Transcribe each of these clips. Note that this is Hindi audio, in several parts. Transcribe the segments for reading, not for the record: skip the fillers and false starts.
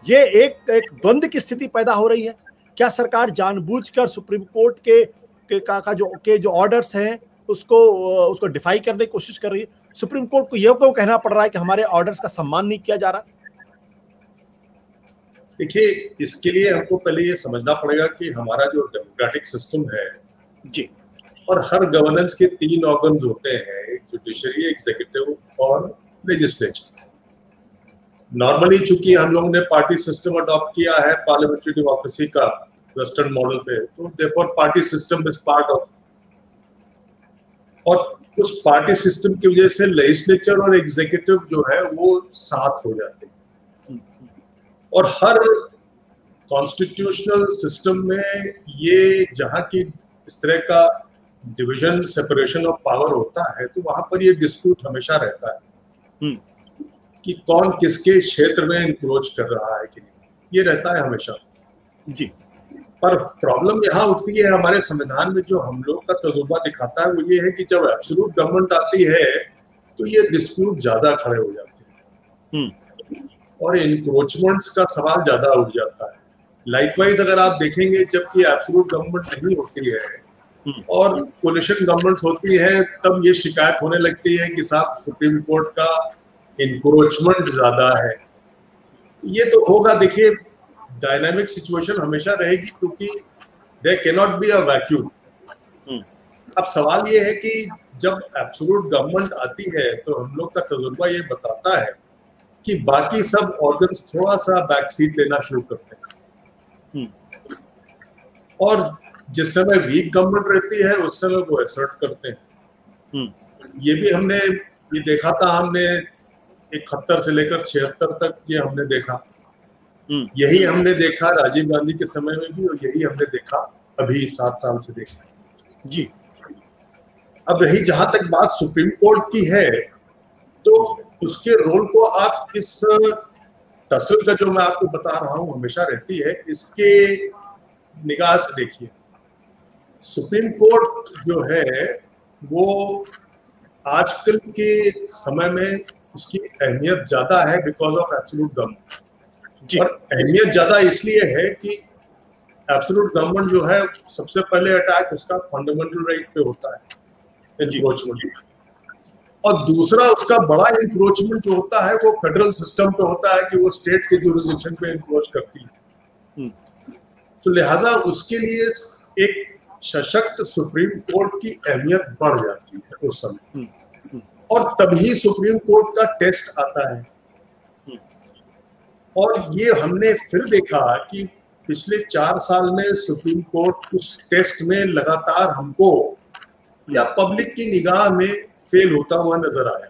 ये एक एक द्वंद्व की स्थिति पैदा हो रही है। क्या सरकार जानबूझकर सुप्रीम कोर्ट के जो ऑर्डर्स हैं उसको डिफाई करने की कोशिश कर रही है? सुप्रीम कोर्ट को यह क्यों कहना पड़ रहा है कि हमारे ऑर्डर्स का सम्मान नहीं किया जा रहा? देखिए, इसके लिए हमको पहले ये समझना पड़ेगा कि हमारा जो डेमोक्रेटिक सिस्टम है जी, और हर गवर्नेंस के 3 ऑर्गन्स होते हैं, एक जुडिशरी, एग्जीक्यूटिव और लेजिस्लेचर। नॉर्मली चूंकि हम लोगों ने पार्टी सिस्टम अडॉप्ट किया है पार्लियामेंट्री डेमोक्रेसी का वेस्टर्न मॉडल पे, तो therefore party system is part of, और उस पार्टी सिस्टम की वजह से लेजिस्लेचर और एग्जीक्यूटिव जो है वो साथ हो जाते हैं। और हर कॉन्स्टिट्यूशनल सिस्टम में ये जहां की इस तरह का डिवीजन, सेपरेशन ऑफ पावर होता है, तो वहां पर ये डिस्प्यूट हमेशा रहता है कि कौन किसके क्षेत्र में इंक्रोच कर रहा है कि नहीं, ये रहता है हमेशा जी। पर प्रॉब्लम यहाँ उठती है हमारे संविधान में, जो हम लोग का तजुर्बा दिखाता है वो ये है कि जब एब्सोल्यूट गवर्नमेंट आती है तो ये डिस्प्यूट ज्यादा खड़े हो जाते हैं और इंक्रोचमेंट्स का सवाल ज्यादा उठ जाता है। लाइकवाइज अगर आप देखेंगे, जबकि एब्सोल्यूट गवर्नमेंट नहीं होती है और कोलिशन गवर्नमेंट्स होती है, तब ये शिकायत होने लगती है कि साहब सुप्रीम कोर्ट का इंक्रोचमेंट ज्यादा है। ये तो होगा, देखिए डायनामिक सिचुएशन हमेशा रहेगी क्योंकि there can not be a vacuum. अब सवाल ये है कि जब एब्सोल्यूट गवर्नमेंट आती है तो हम लोग का तजुर्बा ये बताता है कि बाकी सब ऑर्गन्स थोड़ा सा बैक सीट लेना शुरू करते हैं और जिस समय वीक गवर्नमेंट रहती है उस समय वो असर्ट करते हैं। ये भी हमने ये देखा था, हमने 71 से लेकर 76 तक ये हमने देखा। यही हमने देखा राजीव गांधी के समय में भी और यही हमने देखा अभी 7 साल से देखा जी। अब रही जहां तक बात सुप्रीम कोर्ट की है, तो उसके रोल को आप इस तस्वीर का जो मैं आपको बता रहा हूं हमेशा रहती है, इसके निगाह से देखिए। सुप्रीम कोर्ट जो है वो आजकल के समय में उसकी अहमियत ज्यादा है बिकॉज ऑफ एब्सोल्यूट गवर्नमेंट। और अहमियत ज्यादा इसलिए है कि एब्सोल्यूट गवर्नमेंट जो है सबसे पहले अटैक उसका फंडामेंटल राइट पे होता है, इंक्रोचमेंट, और दूसरा उसका बड़ा इंक्रोचमेंट जो होता है वो फेडरल सिस्टम पे होता है कि वो स्टेट के जुरिसडिक्शन पे इंक्रोच करती है। तो लिहाजा उसके लिए एक सशक्त सुप्रीम कोर्ट की अहमियत बढ़ जाती है उस समय, और तभी सुप्रीम कोर्ट का टेस्ट आता है। और ये हमने फिर देखा कि पिछले 4 साल में सुप्रीम कोर्ट उस टेस्ट में लगातार हमको या पब्लिक की निगाह में फेल होता हुआ नजर आया।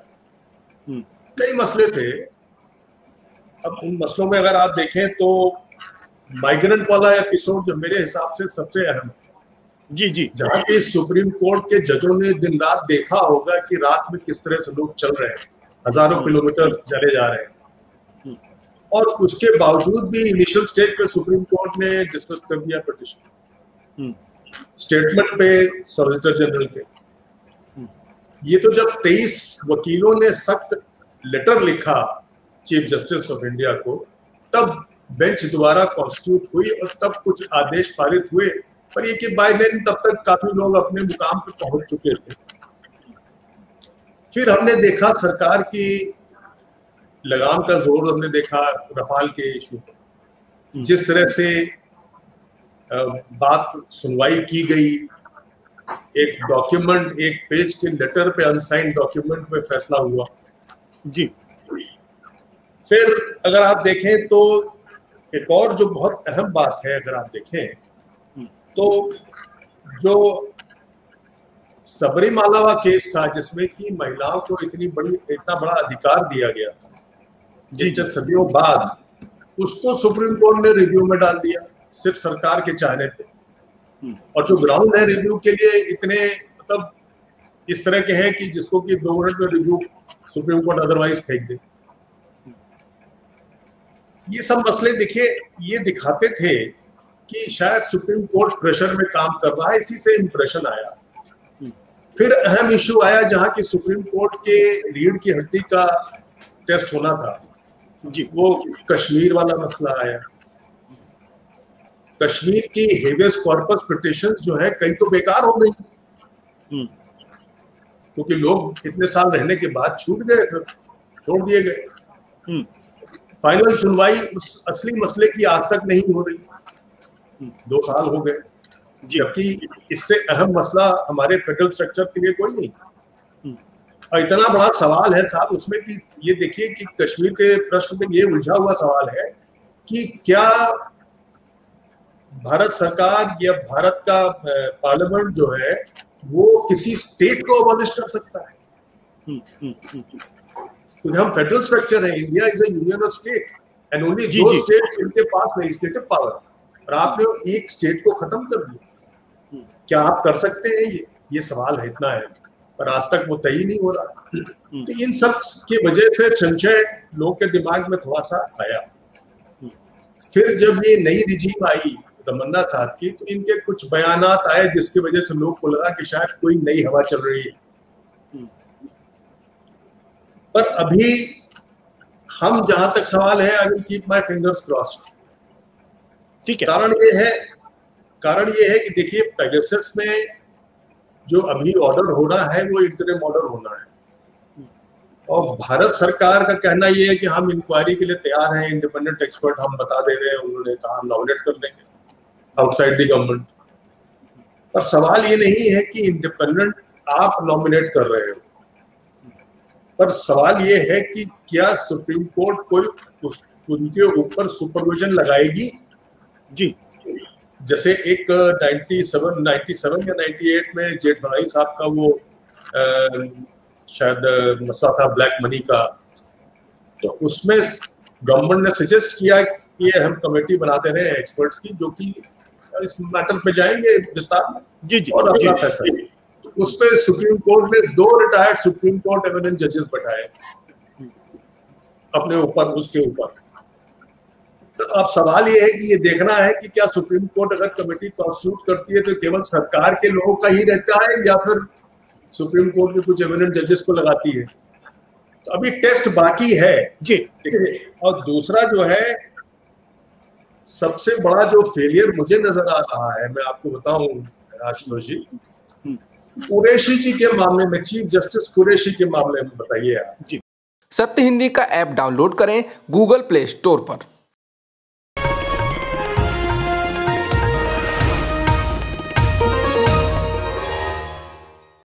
कई मसले थे, अब उन मसलों में अगर आप देखें तो माइग्रेंट वाला एपिसोड जो मेरे हिसाब से सबसे अहम है। जी जी। जहाँ पे सुप्रीम कोर्ट के जजों ने दिन रात देखा होगा कि रात में किस तरह से लोग चल रहे हैं, हजारों किलोमीटर चले जा रहे हैं, और उसके बावजूद भी इनिशियल स्टेज पे सुप्रीम कोर्ट ने डिस्कस कर दिया पिटीशन स्टेटमेंट पे सॉलिसिटर जनरल के। ये तो जब 23 वकीलों ने सख्त लेटर लिखा चीफ जस्टिस ऑफ इंडिया को, तब बेंच दोबारा कॉन्स्टिट्यूट हुई और तब कुछ आदेश पारित हुए, पर ये कि बाय देन तब तक काफी लोग अपने मुकाम पर पहुंच चुके थे। फिर हमने देखा सरकार की लगाम का जोर, हमने देखा रफाल के इशू पर जिस तरह से बात सुनवाई की गई, एक डॉक्यूमेंट, एक पेज के लेटर पे अनसाइंड डॉक्यूमेंट पे फैसला हुआ जी। फिर अगर आप देखें तो एक और जो बहुत अहम बात है, अगर आप देखें तो जो सबरीमाला केस था जिसमें कि महिलाओं को इतना बड़ा अधिकार दिया गया था जी सदियों बाद, उसको सुप्रीम कोर्ट ने रिव्यू में डाल दिया सिर्फ सरकार के चाहने पे। और जो ग्राउंड है रिव्यू के लिए इतने मतलब इस तरह के हैं कि जिसको कि 2 मिनट में रिव्यू सुप्रीम कोर्ट अदरवाइज फेंक दे। ये सब मसले देखिए ये दिखाते थे कि शायद सुप्रीम कोर्ट प्रेशर में काम कर रहा है, इसी से इंप्रेशन आया। फिर अहम इशू आया जहां की सुप्रीम कोर्ट के रीढ़ की हड्डी का टेस्ट होना था, जी, वो कश्मीर वाला मसला आया। कश्मीर की हेबियस कॉर्पस पिटीशंस जो है कई तो बेकार हो गई, क्योंकि लोग इतने साल रहने के बाद छूट गए, फिर छोड़ दिए गए। फाइनल सुनवाई उस असली मसले की आज तक नहीं हो रही, 2 साल हो गए, जबकि इससे अहम मसला हमारे फेडरल स्ट्रक्चर के लिए कोई नहीं। और इतना बड़ा सवाल है साहब उसमें कि ये देखिए कि कश्मीर के प्रश्न में ये उलझा हुआ सवाल है कि क्या भारत सरकार या भारत का पार्लियामेंट जो है वो किसी स्टेट को अबॉलिश कर सकता है? क्योंकि हम फेडरल स्ट्रक्चर है, India is a union of state and only दो स्टेट्स इनके पास लेजिस्लेटिव पावर, और आपने एक स्टेट को खत्म कर दिया। क्या आप कर सकते हैं? ये सवाल है, इतना है, पर आज तक वो तय नहीं हो रहा। तो इन सब की वजह से संशय लोग के दिमाग में थोड़ा सा आया। फिर जब ये नई रिजीम आई तमन्ना साहब की, तो इनके कुछ बयानात आए जिसकी वजह से लोग को लगा कि शायद कोई नई हवा चल रही है। पर अभी हम जहां तक सवाल है, I will keep my fingers crossed. ठीक है। कारण ये है कि देखिए पेगासस में जो अभी ऑर्डर होना है वो इंटरिम ऑर्डर होना है, और भारत सरकार का कहना ये है कि हम इंक्वायरी के लिए तैयार हैं, इंडिपेंडेंट एक्सपर्ट हम बता दे रहे हैं, उन्होंने कहा हम नॉमिनेट कर देंगे आउटसाइड द गवर्नमेंट। पर सवाल ये नहीं है कि इंडिपेंडेंट आप नॉमिनेट कर रहे हो, पर सवाल ये है कि क्या सुप्रीम कोर्ट कोई उनके ऊपर सुपरविजन लगाएगी? जी, जैसे एक 97 या 98 में जेठमलाई साहब का वो शायद मसला था ब्लैक मनी का, तो उसमें गवर्नमेंट ने सजेस्ट किया कि ये हम कमेटी बनाते रहे एक्सपर्ट्स की, जो कि इस मैटर पे जाएंगे विस्तार में और अपना फैसला। तो उस पे सुप्रीम कोर्ट ने 2 रिटायर्ड सुप्रीम कोर्ट एमिनेंट जजेस बैठाए अपने ऊपर, उसके ऊपर। तो अब सवाल ये है कि ये देखना है कि क्या सुप्रीम कोर्ट अगर कमेटी कॉन्स्टिट्यूट करती है तो केवल सरकार के लोगों का ही रहता है या फिर सुप्रीम कोर्ट के कुछ एमिनेंट जजेस को लगाती है। तो अभी टेस्ट बाकी है जी। और दूसरा जो है सबसे बड़ा जो फेलियर मुझे नजर आ रहा है, मैं आपको बताऊं आशुतोष जी, कुरैशी जी के मामले में, चीफ जस्टिस कुरैशी के मामले में बताइए आप जी। सत्य हिंदी का ऐप डाउनलोड करें गूगल प्ले स्टोर पर।